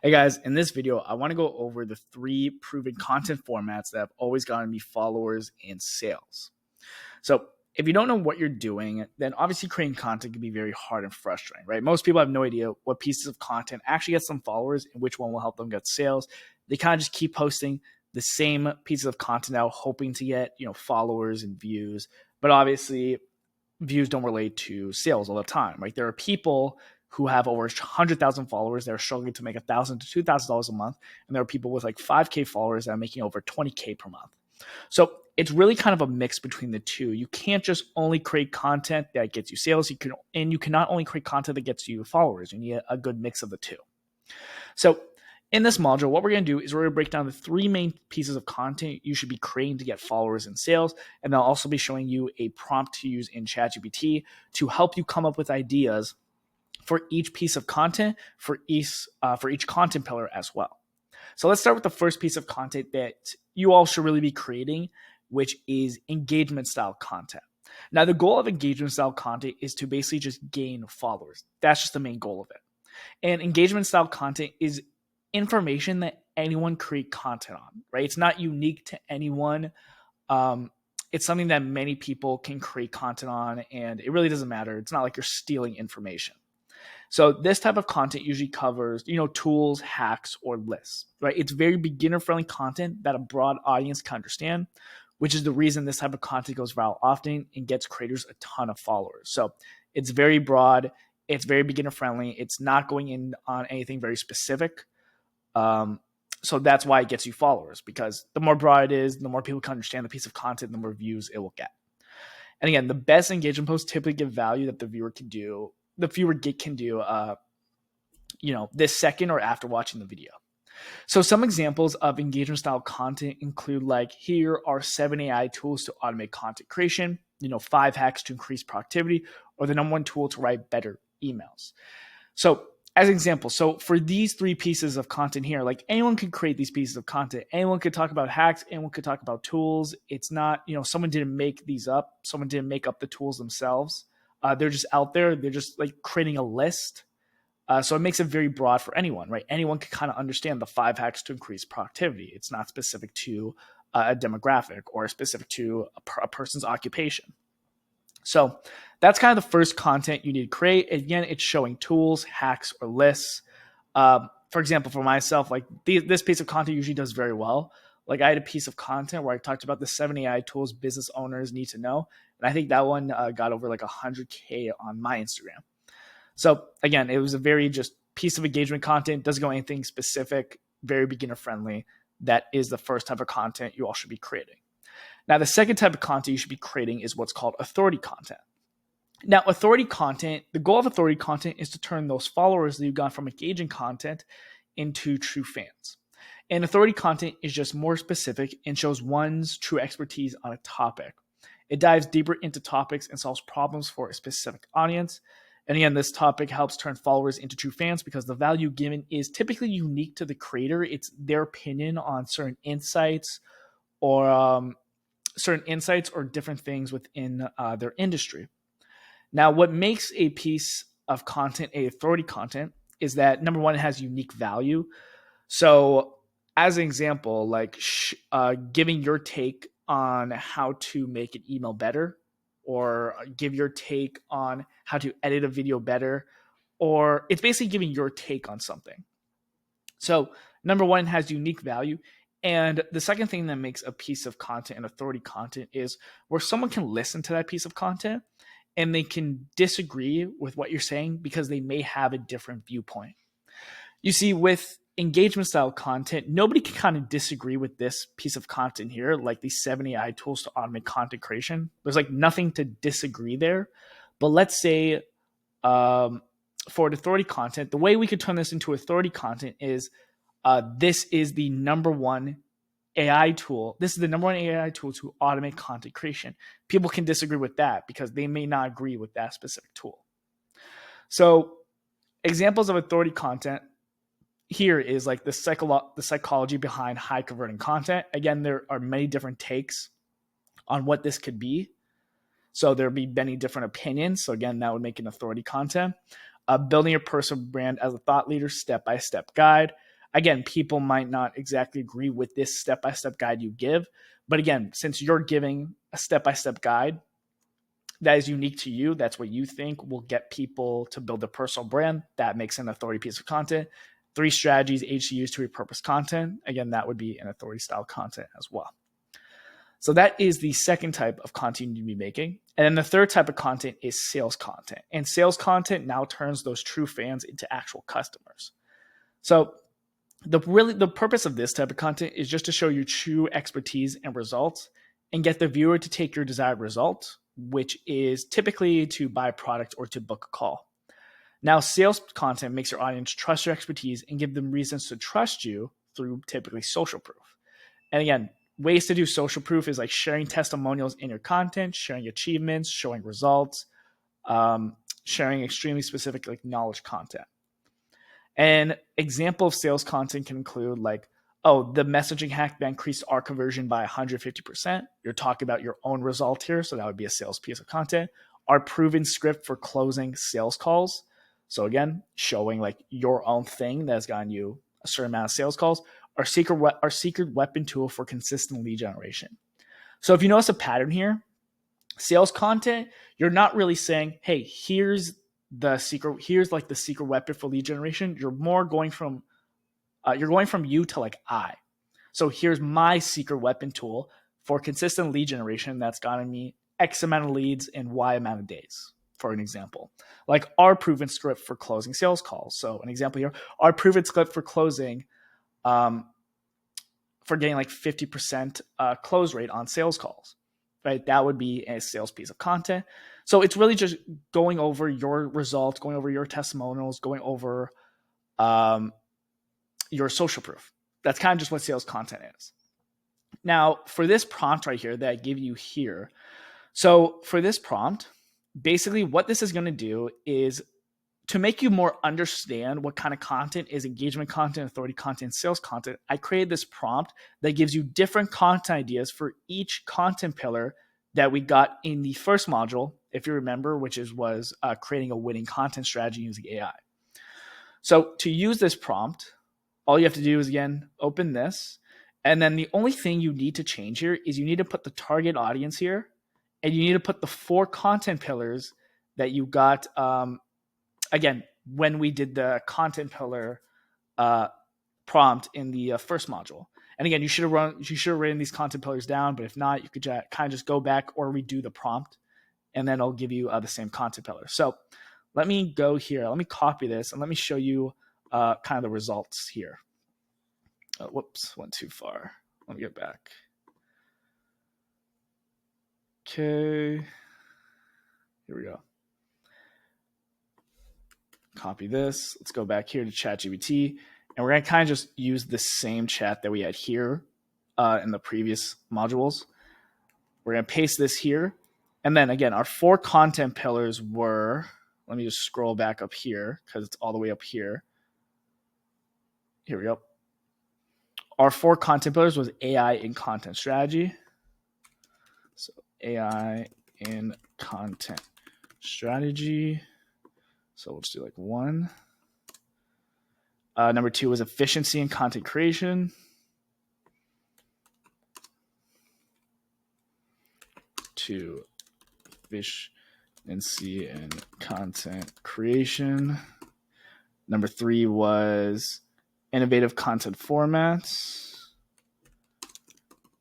Hey guys, in this video, I want to go over the 3 proven content formats that have always gotten me followers and sales. So, if you don't know what you're doing, then obviously creating content can be very hard and frustrating, right? Most people have no idea what pieces of content actually get some followers and which one will help them get sales. They kind of just keep posting the same pieces of content out, hoping to get, followers and views. But obviously, views don't relate to sales all the time, right? There are people who have over 100,000 followers that are struggling to make $1,000 to $2,000 a month, and there are people with like 5K followers that are making over 20K per month. So it's really kind of a mix between the two. You can't just only create content that gets you sales. You cannot only create content that gets you followers. You need a good mix of the two. So in this module, what we're going to do is we're going to break down the 3 main pieces of content you should be creating to get followers and sales. And I'll also be showing you a prompt to use in ChatGPT to help you come up with ideas for each piece of content for each content pillar as well. So let's start with the first piece of content that you all should really be creating, which is engagement style content. Now, the goal of engagement style content is to basically just gain followers. That's just the main goal of it. And engagement style content is information that anyone create content on, right? It's not unique to anyone. It's something that many people can create content on, and it really doesn't matter. It's not like you're stealing information. So this type of content usually covers, tools, hacks, or lists, right? It's very beginner-friendly content that a broad audience can understand, which is the reason this type of content goes viral often and gets creators a ton of followers. So it's very broad. It's very beginner-friendly. It's not going in on anything very specific. So that's why it gets you followers, because the more broad it is, the more people can understand the piece of content, the more views it will get. And again, the best engagement posts typically give value that the viewer can do this second or after watching the video. So some examples of engagement style content include like, here are 7 AI tools to automate content creation, 5 hacks to increase productivity, or the number 1 tool to write better emails. So as an example, so for these 3 pieces of content here, like anyone could create these pieces of content. Anyone could talk about hacks. Anyone could talk about tools. It's not, someone didn't make these up. Someone didn't make up the tools themselves. They're just out there. They're just like creating a list. So it makes it very broad for anyone, right? Anyone can kind of understand the 5 hacks to increase productivity. It's not specific to a demographic or specific to a person's occupation. So that's kind of the first content you need to create. Again, it's showing tools, hacks, or lists. For example, for myself, like this piece of content usually does very well. Like I had a piece of content where I talked about the 7 AI tools business owners need to know. And I think that one got over like 100K on my Instagram. So again, it was a very just piece of engagement content, doesn't go anything specific, very beginner friendly. That is the first type of content you all should be creating. Now, the second type of content you should be creating is what's called authority content. Now, the goal of authority content is to turn those followers that you got from engaging content into true fans. And authority content is just more specific and shows one's true expertise on a topic. It dives deeper into topics and solves problems for a specific audience. And again, this topic helps turn followers into true fans because the value given is typically unique to the creator. It's their opinion on certain insights or different things within their industry. Now, what makes a piece of content a authority content is that, number 1, it has unique value. So as an example, like giving your take on how to make an email better, or give your take on how to edit a video better, or it's basically giving your take on something. So number 1, it has unique value. And the second thing that makes a piece of content an authority content is where someone can listen to that piece of content and they can disagree with what you're saying because they may have a different viewpoint. You see, with engagement style content, nobody can kind of disagree with this piece of content here, like these 7 AI tools to automate content creation. There's like nothing to disagree there. But let's say for the authority content, the way we could turn this into authority content is this is the number 1 AI tool. This is the number 1 AI tool to automate content creation. People can disagree with that because they may not agree with that specific tool. So examples of authority content here is like the psychology behind high converting content. Again, there are many different takes on what this could be. So there'll be many different opinions. So again, that would make an authority content. Building your personal brand as a thought leader, step-by-step guide. Again, people might not exactly agree with this step-by-step guide you give, but again, since you're giving a step-by-step guide that is unique to you, that's what you think will get people to build a personal brand, that makes an authority piece of content. 3 strategies to use to repurpose content. Again, that would be an authority style content as well. So that is the second type of content you need to be making. And then the third type of content is sales content. And sales content now turns those true fans into actual customers. So the purpose of this type of content is just to show your true expertise and results and get the viewer to take your desired result, which is typically to buy a product or to book a call. Now, sales content makes your audience trust your expertise and give them reasons to trust you through typically social proof. And again, ways to do social proof is like sharing testimonials in your content, sharing achievements, showing results, sharing extremely specific like knowledge content. An example of sales content can include like, oh, the messaging hack that increased our conversion by 150%. You're talking about your own result here, so that would be a sales piece of content. Our proven script for closing sales calls. So again, showing like your own thing that's gotten you a certain amount of sales calls. Our secret weapon tool for consistent lead generation. So if you notice a pattern here, sales content, you're not really saying, hey, here's like the secret weapon for lead generation. You're more going from you to like I. So here's my secret weapon tool for consistent lead generation that's gotten me X amount of leads in Y amount of days, for an example. Like our proven script for closing sales calls. So an example here, our proven script for closing, for getting like 50% close rate on sales calls, right? That would be a sales piece of content. So it's really just going over your results, going over your testimonials, going over your social proof. That's kind of just what sales content is. Now, for this prompt right here that I give you here, so for this prompt, basically what this is going to do is to make you more understand what kind of content is engagement content, authority content, sales content. I created this prompt that gives you different content ideas for each content pillar that we got in the first module, if you remember, which was creating a winning content strategy using AI. So to use this prompt, all you have to do is, again, open this. And then the only thing you need to change here is you need to put the target audience here, and you need to put the 4 content pillars that you got, again, when we did the content pillar prompt in the first module. And again, you should have written these content pillars down, but if not, you could kind of just go back or redo the prompt, and then it'll give you the same content pillar. So let me go here. Let me copy this, and let me show you kind of the results here. Whoops, went too far. Let me get back. Okay, here we go. Copy this. Let's go back here to ChatGPT, and we're going to kind of just use the same chat that we had here in the previous modules. We're going to paste this here. And then again, our 4 content pillars were, let me just scroll back up here because it's all the way up here. Here we go. Our 4 content pillars was AI in content strategy. So AI in content strategy. So we'll just do like 1. Number 2 was efficiency in content creation. 2, efficiency in content creation. Number 3 was innovative content formats.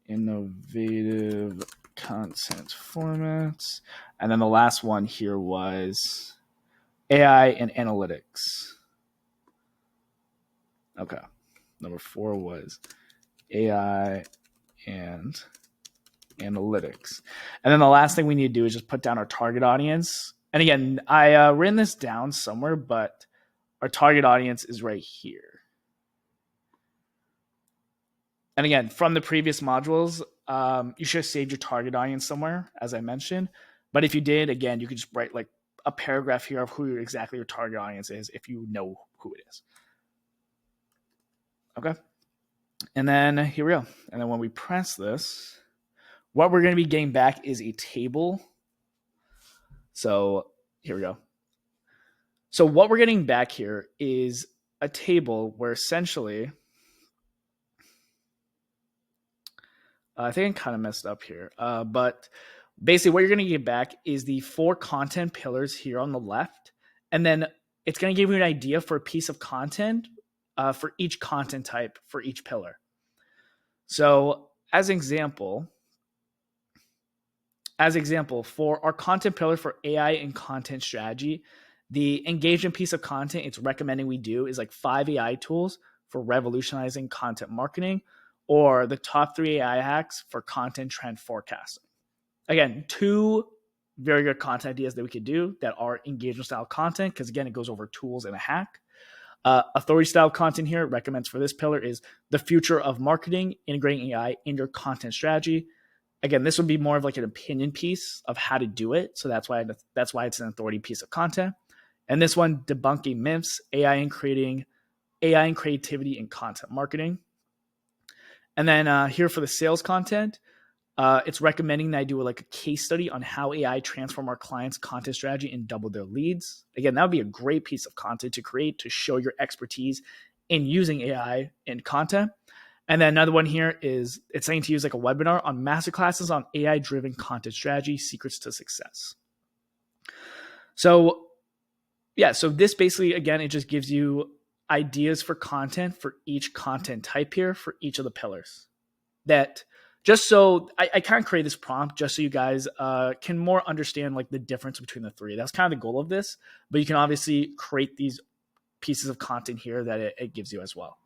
Innovative content formats. And then the last one here was AI and analytics. Okay. Number 4 was AI and analytics. And then the last thing we need to do is just put down our target audience. And again, I written this down somewhere, but our target audience is right here. And again, from the previous modules, you should have saved your target audience somewhere, as I mentioned. But if you did, again, you could just write like a paragraph here of who exactly your target audience is if you know who it is. Okay. And then here we go. And then when we press this, what we're going to be getting back is a table. So here we go. So what we're getting back here is a table where essentially I think I kind of messed up here. But basically, what you're going to get back is the 4 content pillars here on the left. And then it's going to give you an idea for a piece of content for each content type for each pillar. So as example, for our content pillar for AI and content strategy, the engagement piece of content it's recommending we do is like 5 AI tools for revolutionizing content marketing, or the top 3 AI hacks for content trend forecasting. Again, 2 very good content ideas that we could do that are engagement style content, because again, it goes over tools and a hack. Authority style content here recommends for this pillar is the future of marketing, integrating AI in your content strategy. Again, this would be more of like an opinion piece of how to do it. So that's why it's an authority piece of content. And this one, debunking myths, AI and creativity in content marketing. And then here for the sales content, it's recommending that I do like a case study on how AI transform our clients' content strategy and double their leads. Again, that would be a great piece of content to create to show your expertise in using AI in content. And then another one here is it's saying to use like a webinar on masterclasses on AI-driven content strategy, secrets to success. So yeah, so this basically, again, it just gives you ideas for content for each content type here for each of the pillars. That just so I kind of create this prompt just so you guys can more understand like the difference between the 3. That's kind of the goal of this, but you can obviously create these pieces of content here that it gives you as well.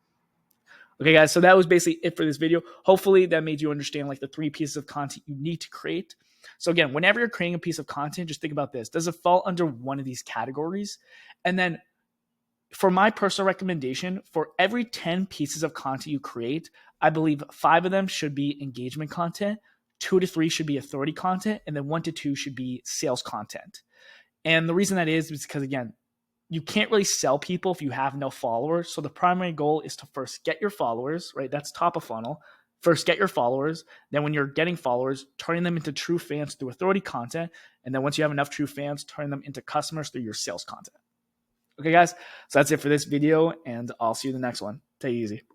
Okay, guys, so that was basically it for this video. Hopefully that made you understand like the 3 pieces of content you need to create. So again, whenever you're creating a piece of content, just think about this. Does it fall under one of these categories? And then for my personal recommendation, for every 10 pieces of content you create, I believe 5 of them should be engagement content, 2 to 3 should be authority content, and then 1 to 2 should be sales content. And the reason that is because, again, you can't really sell people if you have no followers. So the primary goal is to first get your followers, right? That's top of funnel. First, get your followers. Then when you're getting followers, turning them into true fans through authority content. And then once you have enough true fans, turn them into customers through your sales content. Okay, guys, so that's it for this video, and I'll see you in the next one. Take it easy.